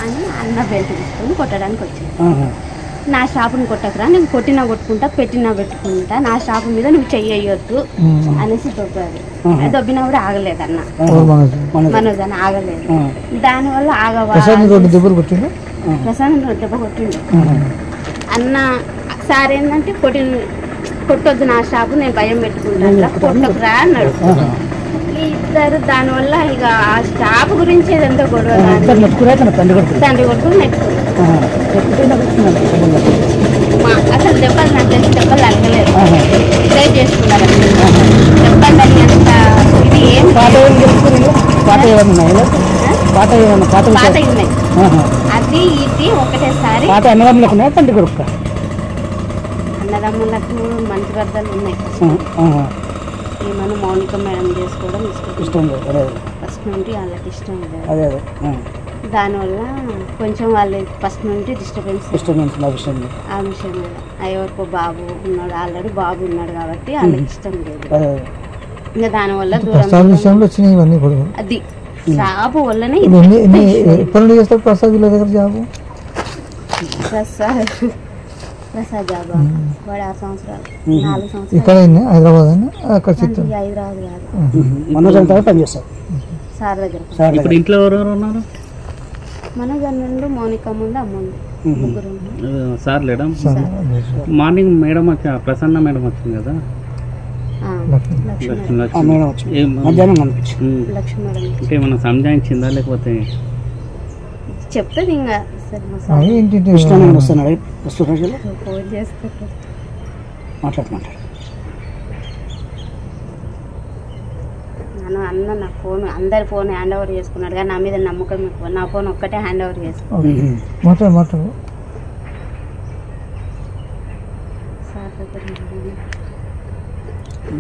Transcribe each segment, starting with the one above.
అని అన్న బెల్ట్ తీసుకొని కొట్టడానికి వచ్చింది. నా షాపుని కొట్టకురా, నేను కొట్టినా కొట్టుకుంటా, పెట్టినా పెట్టుకుంటా, నా షాపు మీద నువ్వు చెయ్యొద్దు అనేసి దొబ్బాడు. దొబ్బినా కూడా ఆగలేదు అన్న, మనోజ్ అన్న ఆగలేదు. దానివల్ల ప్రశాంత్ దెబ్బ కొట్టిండు. అన్న సార్ ఏంటంటే కొట్టొద్దు నా షాపు, నేను భయం పెట్టుకుంటా, కొట్టకురా అన్నాడు. ఇద్దరు దానివల్ల ఇక ఆ షాపు గురించి ఏదంతా గొడవ, తండ్రి కొడుకులు నెట్టుకున్నారు. అసలు దెబ్బలు నాకు తెలిసి దెబ్బలు తగ్గలేదు, ట్రై చేసుకున్నారు. దెబ్బలు తగినంత ఇది ఏం పాత ఉన్నాయి, అది ఇది ఒకటేసారి. అన్నదమ్ములకు మంచి గద్దలు ఉన్నాయి. ఏమన్నా మౌనిక మేడం చేసుకోవడం ఇష్టం ఫస్ట్ నుండి వాళ్ళకి ఇష్టం లేదు. దానివల్ల కొంచెం వాళ్ళు ఫస్ట్ నుండి డిస్టర్బెన్స్ ఆ విషయం మీద. ఎవరికో బాబు ఉన్నాడు, ఆల్రెడీ బాబు ఉన్నాడు కాబట్టి వాళ్ళకి ఇష్టం లేదు. ఇంకా దానివల్ల అది జాబు వల్లనే ప్రసాద్ జాబ్ వాడు 6 సంవత్సరాలు 4 సంవత్సరాలు హైదరాబాద్ కాదు సార్ దగ్గర. ఇంట్లో ఎవరెవరు ఉన్నారు? మనోజ్ అన్నుండు, మౌనిక ముందు, అమ్ముండు, ముగ్గురు. సార్ లేడా? మార్నింగ్ మేడం వచ్చా, ప్రసన్న మేడం వచ్చింది కదా, అంటే ఏమన్నా సంజాయించిందా లేకపోతే చెప్తుంది ఇంకా ఫోన్ చేస్తారు. అన్న నా ఫోన్ అందరి ఫోన్ హ్యాండ్ ఓవర్ చేసుకున్నాడు, కానీ నా మీద నమ్మకం ఎక్కువ. నా ఫోన్ ఒక్కటే హ్యాండ్ ఓవర్ చేసుకున్నాడు.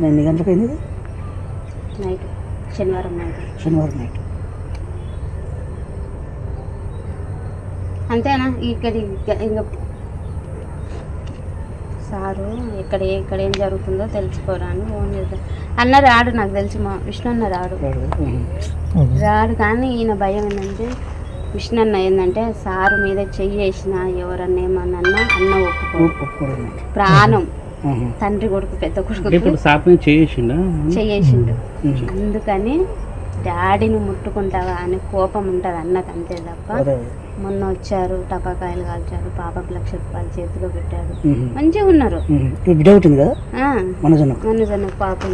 ఎన్ని గంటలకు అయింది? నైట్, శనివారం నైట్. అంతేనా? ఇక్కడ ఇంకా సారు ఎక్కడ ఏం జరుగుతుందో తెలుసుకోవడానికి ఫోన్ చేద్దాం అన్న. రాడు, నాకు తెలిసి మా విష్ణు అన్న రాడు. కానీ ఈయన భయం ఏంటంటే, విష్ణు అన్న ఏంటంటే సారు మీద చెయ్యేసిన ఎవరన్నా ఏమన్నా అన్న ఒప్పుకోడు. ప్రాణం తండ్రి కొడుకు, పెద్ద కొడుకు చెయ్యేసిండు. అందుకని డాడీని ముట్టుకుంటావా అని కోపం ఉంటుంది అన్నకు, అంతే తప్ప. మొన్న వచ్చారు, టపాకాయలు కాల్చారు, పాపకు 1,00,000 రూపాయలు చేతిలో పెట్టాడు, మంచిగా ఉన్నారు. మనోజ్ అన్న పాపం